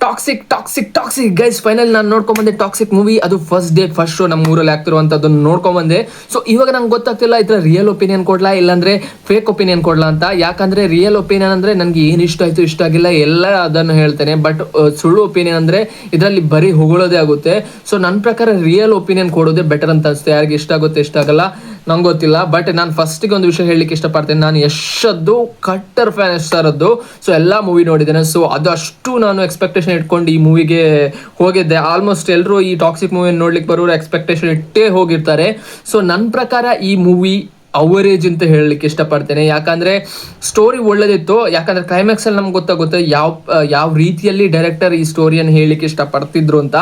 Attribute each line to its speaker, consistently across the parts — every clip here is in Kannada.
Speaker 1: ಟಾಕ್ಸಿಕ್ ಗೈಸ್, ಫೈನಲ್ ನಾನು ನೋಡ್ಕೊಂಬಂದೆ ಟಾಕ್ಸಿಕ್ ಮೂವಿ. ಅದು ಫಸ್ಟ್ ಡೇ ಫಸ್ಟ್ ಶೋ ನಮ್ಮ ಊರಲ್ಲಿ ಆಗ್ತಿರುವಂತದ್ದನ್ನು ನೋಡ್ಕೊಂಬಂದೆ. ಸೊ ಇವಾಗ ನಂಗೆ ಗೊತ್ತಾಗ್ತಿಲ್ಲ ಇದ್ರ ರಿಯಲ್ ಒಪಿನಿಯನ್ ಕೊಡ್ಲಾ ಇಲ್ಲಾಂದ್ರೆ ಫೇಕ್ ಒಪಿನಿಯನ್ ಕೊಡ್ಲಾ ಅಂತ. ಯಾಕಂದ್ರೆ ರಿಯಲ್ ಒಪಿನಿಯನ್ ಅಂದ್ರೆ ನನಗೆ ಏನು ಇಷ್ಟ ಆಯ್ತು ಇಷ್ಟ ಆಗಿಲ್ಲ ಎಲ್ಲ ಅದನ್ನು ಹೇಳ್ತೇನೆ. ಬಟ್ ಸುಳ್ಳು ಒಪಿನಿಯನ್ ಅಂದ್ರೆ ಇದರಲ್ಲಿ ಬರೀ ಹೊಗಳೋದೇ ಆಗುತ್ತೆ. ಸೊ ನನ್ನ ಪ್ರಕಾರ ರಿಯಲ್ ಒಪಿನಿಯನ್ ಕೊಡೋದೇ ಬೆಟರ್ ಅಂತ ಅನ್ಸುತ್ತೆ. ಯಾರಿಗೆ ಇಷ್ಟ ಆಗುತ್ತೆ ಇಷ್ಟ ಆಗಲ್ಲ ನಂಗೆ ಗೊತ್ತಿಲ್ಲ. ಬಟ್ ನಾನು ಫಸ್ಟಿಗೆ ಒಂದು ವಿಷಯ ಹೇಳಲಿಕ್ಕೆ ಇಷ್ಟಪಡ್ತೇನೆ. ನಾನು ಯಶದ್ದು ಕಟ್ಟರ್ ಫ್ಯಾನ್ ಯಶರದ್ದು. ಸೊ ಎಲ್ಲ ಮೂವಿ ನೋಡಿದ್ದೇನೆ. ಸೊ ಅದು ಅಷ್ಟು ನಾನು ಎಕ್ಸ್ಪೆಕ್ಟೇಷನ್ ಇಟ್ಕೊಂಡು ಈ ಮೂವಿಗೆ ಹೋಗಿದ್ದೆ. ಆಲ್ಮೋಸ್ಟ್ ಎಲ್ಲರೂ ಈ ಟಾಕ್ಸಿಕ್ ಮೂವಿ ನೋಡ್ಲಿಕ್ಕೆ ಬರೋರು ಎಕ್ಸ್ಪೆಕ್ಟೇಷನ್ ಇಟ್ಟೇ ಹೋಗಿರ್ತಾರೆ. ಸೊ ನನ್ನ ಪ್ರಕಾರ ಈ ಮೂವಿ ಅವರೇಜ್ ಅಂತ ಹೇಳಲಿಕ್ಕೆ ಇಷ್ಟಪಡ್ತೇನೆ. ಯಾಕಂದರೆ ಸ್ಟೋರಿ ಒಳ್ಳೇದಿತ್ತು. ಯಾಕಂದರೆ ಕ್ಲೈಮ್ಯಾಕ್ಸಲ್ಲಿ ನಮ್ಗೆ ಗೊತ್ತಾಗುತ್ತೆ ಯಾವ ರೀತಿಯಲ್ಲಿ ಡೈರೆಕ್ಟರ್ ಈ ಸ್ಟೋರಿಯನ್ನು ಹೇಳಲಿಕ್ಕೆ ಇಷ್ಟಪಡ್ತಿದ್ರು ಅಂತ.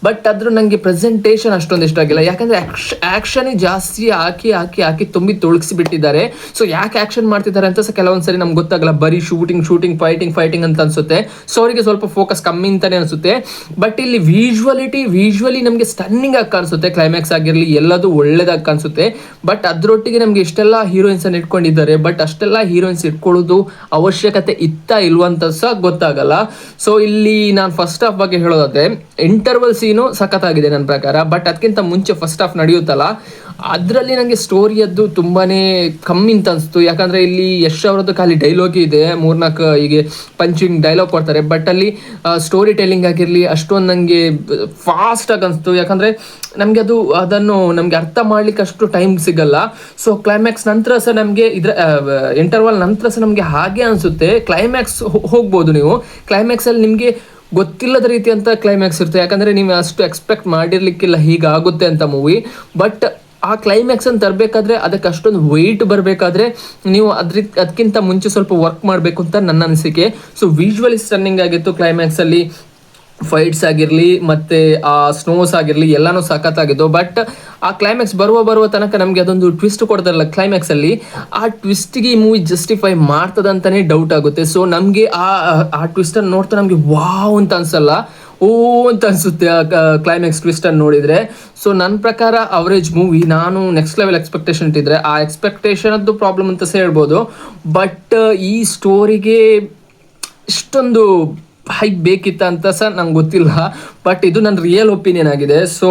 Speaker 1: ಬಟ್ ಅದ್ರ ನನಗೆ ಪ್ರೆಸೆಂಟೇಷನ್ ಅಷ್ಟೊಂದು ಇಷ್ಟ ಆಗಿಲ್ಲ. ಯಾಕಂದರೆ ಆ್ಯಕ್ಷನ್ ಜಾಸ್ತಿ ಹಾಕಿ ತುಂಬಿ ತೊಳಗಿಸಿಬಿಟ್ಟಿದ್ದಾರೆ. ಸೊ ಯಾಕೆ ಆ್ಯಕ್ಷನ್ ಮಾಡ್ತಿದ್ದಾರೆ ಅಂತ ಸಹ ಕೆಲವೊಂದು ಸರಿ ನಮ್ಗೆ ಗೊತ್ತಾಗಲ್ಲ. ಬರೀ ಶೂಟಿಂಗ್ ಫೈಟಿಂಗ್ ಅಂತ ಅನ್ಸುತ್ತೆ. ಸ್ಟೋರಿಗೆ ಸ್ವಲ್ಪ ಫೋಕಸ್ ಕಮ್ಮಿ ಅಂತಲೇ ಅನಿಸುತ್ತೆ. ಬಟ್ ಇಲ್ಲಿ ವಿಜುವಲಿ ನಮಗೆ ಸ್ಟನ್ನಿಂಗ್ ಆಗಿ ಕಾಣಿಸುತ್ತೆ. ಕ್ಲೈಮ್ಯಾಕ್ಸ್ ಆಗಿರಲಿ ಎಲ್ಲದೂ ಒಳ್ಳೇದಾಗಿ ಕಾಣಿಸುತ್ತೆ. ಬಟ್ ಅದರೊಟ್ಟಿಗೆ ನಮಗೆ ಇಷ್ಟೆಲ್ಲ ಹೀರೋಯಿನ್ಸ್ ಅನ್ನು ಇಟ್ಕೊಂಡಿದ್ದಾರೆ. ಬಟ್ ಅಷ್ಟೆಲ್ಲ ಹೀರೋಯಿನ್ಸ್ ಇಟ್ಕೊಳ್ಳೋದು ಅವಶ್ಯಕತೆ ಇಲ್ವಂತ ಸಹ ಗೊತ್ತಾಗಲ್ಲ. ಸೊ ಇಲ್ಲಿ ನಾನು ಫಸ್ಟ್ ಹಾಫ್ ಬಗ್ಗೆ ಹೇಳೋದಾದ್ರೆ ಇಂಟರ್ವಲ್ ಸೀನು ಸಖತ್ತಾಗಿದೆ ನನ್ನ ಪ್ರಕಾರ. ಬಟ್ ಅದಕ್ಕಿಂತ ಮುಂಚೆ ಫಸ್ಟ್ ಹಾಫ್ ನಡೆಯುತ್ತಲ್ಲ ಅದರಲ್ಲಿ ನನಗೆ ಸ್ಟೋರಿಯದ್ದು ತುಂಬಾನೇ ಕಮ್ಮಿ ಅಂತ ಅನಿಸ್ತು. ಯಾಕಂದರೆ ಇಲ್ಲಿ ಯಶ್ ಅವರದ್ದು ಖಾಲಿ ಡೈಲಾಗ್ ಇದೆ, 3-4 ಹೀಗೆ ಪಂಚಿಂಗ್ ಡೈಲಾಗ್ ಕೊಡ್ತಾರೆ. ಬಟ್ ಅಲ್ಲಿ ಸ್ಟೋರಿ ಟೆಲ್ಲಿಂಗ್ ಆಗಿರಲಿ ಅಷ್ಟೊಂದು ನನಗೆ ಫಾಸ್ಟಾಗಿ ಅನಿಸ್ತು. ಯಾಕಂದರೆ ನಮಗೆ ಅದನ್ನು ನಮಗೆ ಅರ್ಥ ಮಾಡ್ಲಿಕ್ಕೆ ಅಷ್ಟು ಟೈಮ್ ಸಿಗಲ್ಲ. ಸೊ ಕ್ಲೈಮ್ಯಾಕ್ಸ್ ನಂತರ ಸಹ ನಮಗೆ ಇಂಟರ್ವಲ್ ನಂತರ ಸಹ ನಮಗೆ ಹಾಗೆ ಅನಿಸುತ್ತೆ. ಕ್ಲೈಮ್ಯಾಕ್ಸ್ ಹೋಗ್ಬೋದು ನೀವು. ಕ್ಲೈಮ್ಯಾಕ್ಸಲ್ಲಿ ನಿಮಗೆ ಗೊತ್ತಿಲ್ಲದ ರೀತಿ ಅಂತ ಕ್ಲೈಮ್ಯಾಕ್ಸ್ ಇರುತ್ತೆ. ಯಾಕಂದರೆ ನೀವು ಅಷ್ಟು ಎಕ್ಸ್ಪೆಕ್ಟ್ ಮಾಡಿರ್ಲಿಕ್ಕಿಲ್ಲ ಹೀಗಾಗುತ್ತೆ ಅಂತ ಮೂವಿ. ಬಟ್ ಆ ಕ್ಲೈಮ್ಯಾಕ್ಸನ್ನು ತರಬೇಕಾದ್ರೆ ಅದಕ್ಕೆ ಅಷ್ಟೊಂದು ವೆಯ್ಟ್ ಬರಬೇಕಾದ್ರೆ ನೀವು ಅದಕ್ಕಿಂತ ಮುಂಚೆ ಸ್ವಲ್ಪ ವರ್ಕ್ ಮಾಡಬೇಕು ಅಂತ ನನ್ನ ಅನಿಸಿಕೆ. ಸೊ ವಿಜುವಲಿ ಸ್ಟನ್ನಿಂಗ್ ಆಗಿತ್ತು. ಕ್ಲೈಮ್ಯಾಕ್ಸಲ್ಲಿ ಫೈಟ್ಸ್ ಆಗಿರಲಿ ಮತ್ತು ಆ ಸ್ನೋಸ್ ಆಗಿರಲಿ ಎಲ್ಲನೂ ಸಖತ್ತಾಗಿದ್ದು. ಬಟ್ ಆ ಕ್ಲೈಮ್ಯಾಕ್ಸ್ ಬರುವ ತನಕ ನಮಗೆ ಅದೊಂದು ಟ್ವಿಸ್ಟ್ ಕೊಡ್ತಾರಲ್ಲ ಕ್ಲೈಮ್ಯಾಕ್ಸಲ್ಲಿ, ಆ ಟ್ವಿಸ್ಟಿಗೆ ಈ ಮೂವಿ ಜಸ್ಟಿಫೈ ಮಾಡ್ತದಂತಲೇ ಡೌಟ್ ಆಗುತ್ತೆ. ಸೊ ನಮಗೆ ಆ ಟ್ವಿಸ್ಟನ್ನು ನೋಡ್ತಾ ನಮಗೆ ವಾವ್ ಅಂತ ಅನಿಸಲ್ಲ, ಓ ಅಂತ ಅನಿಸುತ್ತೆ ಆ ಕ್ಲೈಮ್ಯಾಕ್ಸ್ ಟ್ವಿಸ್ಟನ್ನು ನೋಡಿದರೆ. ಸೊ ನನ್ನ ಪ್ರಕಾರ ಅವರೇಜ್ ಮೂವಿ. ನಾನು ನೆಕ್ಸ್ಟ್ ಲೆವೆಲ್ ಎಕ್ಸ್ಪೆಕ್ಟೇಷನ್ ಇಟ್ಟಿದ್ರೆ ಆ ಎಕ್ಸ್ಪೆಕ್ಟೇಷನದ್ದು ಪ್ರಾಬ್ಲಮ್ ಅಂತ ಸಹ ಹೇಳ್ಬೋದು. ಬಟ್ ಈ ಸ್ಟೋರಿಗೆ ಇಷ್ಟೊಂದು ಹೈಪ್ ಬೇಕಿತ್ತ ಅಂತ ಸಹ ನಂಗೆ ಗೊತ್ತಿಲ್ಲ. ಬಟ್ ಇದು ನನ್ನ ರಿಯಲ್ ಒಪಿನಿಯನ್ ಆಗಿದೆ. ಸೊ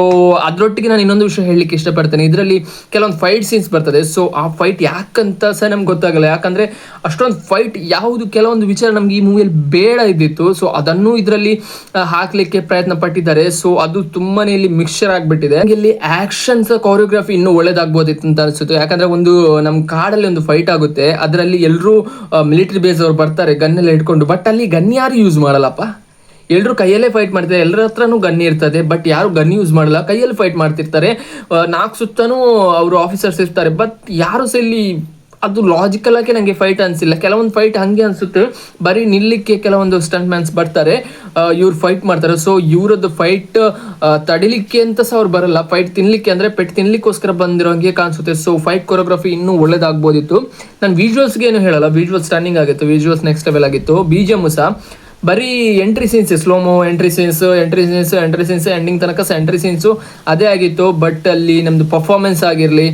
Speaker 1: ಅದರೊಟ್ಟಿಗೆ ನಾನು ಇನ್ನೊಂದು ವಿಷಯ ಹೇಳಲಿಕ್ಕೆ ಇಷ್ಟಪಡ್ತೇನೆ. ಇದರಲ್ಲಿ ಕೆಲವೊಂದು ಫೈಟ್ ಸೀನ್ಸ್ ಬರ್ತದೆ. ಸೊ ಆ ಫೈಟ್ ಯಾಕಂತ ಸಹ ನಮ್ಗೆ ಗೊತ್ತಾಗಲ್ಲ. ಯಾಕಂದರೆ ಅಷ್ಟೊಂದು ಫೈಟ್ ಕೆಲವೊಂದು ವಿಚಾರ ನಮ್ಗೆ ಈ ಮೂವಿಯಲ್ಲಿ ಬೇಡ ಇದ್ದಿತ್ತು. ಸೊ ಅದನ್ನು ಇದರಲ್ಲಿ ಹಾಕಲಿಕ್ಕೆ ಪ್ರಯತ್ನ ಪಟ್ಟಿದ್ದಾರೆ. ಸೊ ಅದು ತುಂಬಾ ಇಲ್ಲಿ ಮಿಕ್ಸ್ಚರ್ ಆಗಿಬಿಟ್ಟಿದೆ. ಇಲ್ಲಿ ಆ್ಯಕ್ಷನ್ಸ್ ಕೊರಿಯೋಗ್ರಫಿ ಇನ್ನೂ ಒಳ್ಳೇದಾಗ್ಬೋದಿತ್ತು ಅಂತ ಅನಿಸುತ್ತೆ. ಯಾಕಂದರೆ ಒಂದು ನಮ್ಮ ಕಾಡಲ್ಲಿ ಒಂದು ಫೈಟ್ ಆಗುತ್ತೆ. ಅದರಲ್ಲಿ ಎಲ್ಲರೂ ಮಿಲಿಟರಿ ಬೇಸ್ ಅವ್ರು ಬರ್ತಾರೆ ಗನ್ನೆಲ್ಲ ಇಟ್ಕೊಂಡು. ಬಟ್ ಅಲ್ಲಿ ಗನ್ ಯಾರು ಯೂಸ್ ಮಾಡಲ್ಲಪ್ಪ. ಎಲ್ಲರೂ ಕೈಯಲ್ಲೇ ಫೈಟ್ ಮಾಡ್ತಾರೆ. ಎಲ್ಲರ ಹತ್ರನೂ ಗನ್ ಇರ್ತದೆ. ಬಟ್ ಯಾರು ಗನ್ ಯೂಸ್ ಮಾಡಲ್ಲ, ಕೈಯಲ್ಲಿ ಫೈಟ್ ಮಾಡ್ತಿರ್ತಾರೆ. 4 ಸುತ್ತನೂ ಅವರು ಆಫೀಸರ್ಸ್ ಇರ್ತಾರೆ. ಬಟ್ ಯಾರು ಸಹ ಇಲ್ಲಿ ಅದು ಲಾಜಿಕಲ್ ಆಗಿ ನನಗೆ ಫೈಟ್ ಅನಿಸಿಲ್ಲ. ಕೆಲವೊಂದು ಫೈಟ್ ಹಾಗೆ ಅನಿಸುತ್ತೆ, ಬರೀ ನಿಲ್ಲಕ್ಕೆ ಕೆಲವೊಂದು ಸ್ಟಂಟ್ ಮ್ಯಾನ್ಸ್ ಬರ್ತಾರೆ, ಇವ್ರು ಫೈಟ್ ಮಾಡ್ತಾರೆ. ಸೊ ಇವರದ್ದು ಫೈಟ್ ತಡಿಲಿಕ್ಕೆ ಅಂತ ಸಹ ಅವ್ರು ಬರಲ್ಲ, ಫೈಟ್ ತಿನ್ಲಿಕ್ಕೆ ಅಂದರೆ ಪೆಟ್ಟು ತಿನ್ಲಿಕ್ಕೋಸ್ಕರ ಬಂದಿರೋ ಹಂಗೆ ಕಾಣಿಸುತ್ತೆ. ಸೊ ಫೈಟ್ ಕೊರಿಯೋಗ್ರಫಿ ಇನ್ನೂ ಒಳ್ಳೇದಾಗ್ಬೋದಿತ್ತು. ನಾನು ವಿಜುವಲ್ಸ್ಗೆ ಏನು ಹೇಳಲ್ಲ, ವಿಜುವಲ್ಸ್ ಸ್ಟನ್ನಿಂಗ್ ಆಗಿತ್ತು, ವಿಜುವಲ್ಸ್ ನೆಕ್ಸ್ಟ್ ಲೆವೆಲ್ ಆಗಿತ್ತು. BGM ಸಹ ಬರೀ entry scenes, slo-mo entry scenes ending ತನಕ ಸಹ ಎಂಟ್ರಿ ಸೀನ್ಸು ಅದೇ ಆಗಿತ್ತು. ಬಟ್ ಅಲ್ಲಿ ನಮ್ಮದು ಪರ್ಫಾರ್ಮೆನ್ಸ್ ಆಗಿರಲಿ,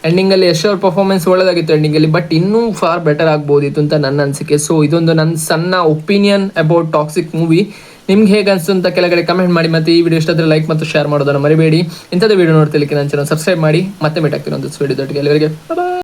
Speaker 1: ಎಂಡಿಂಗಲ್ಲಿ ಯಶ್ ಅವ್ರ ಪರ್ಫಾರ್ಮೆನ್ಸ್ ಒಳ್ಳೇದಾಗಿತ್ತು ಎಂಡಿಂಗಲ್ಲಿ. ಬಟ್ ಇನ್ನೂ ಫಾರ್ ಬೆಟರ್ ಆಗ್ಬೋದಿತ್ತು ಅಂತ ನನ್ನ ಅನಿಸಿಕೆ. ಸೊ ಇದೊಂದು ನನ್ನ ಸಣ್ಣ ಒಪಿನಿಯನ್ ಅಬೌಟ್ ಟಾಕ್ಸಿಕ್ ಮೂವಿ. ನಿಮ್ಗೆ ಹೇಗೆ ಅನಿಸ್ತು ಅಂತ ಕೆಳಗಡೆ ಕಮೆಂಟ್ ಮಾಡಿ. ಮತ್ತು ಈ ವಿಡಿಯೋ ಇಷ್ಟಾದರೆ ಲೈಕ್ ಮತ್ತು ಶೇರ್ ಮಾಡೋದನ್ನು ಮರಿಬೇಡಿ. ಇಂಥದ್ದು ವಿಡಿಯೋ ನೋಡ್ತಿಲಿಕ್ಕೆ ನನ್ನ ಚಾನಲ್ ಸಬ್ಸ್ಕ್ರೈಬ್ ಮಾಡಿ. ಮತ್ತೆ ಮೀಟ್ ಆಗ್ತೀನಿ ಒಂದು ವಿಡಿಯೋದೊಟ್ಟಿಗೆ. ಎಲ್ಲರಿಗೆ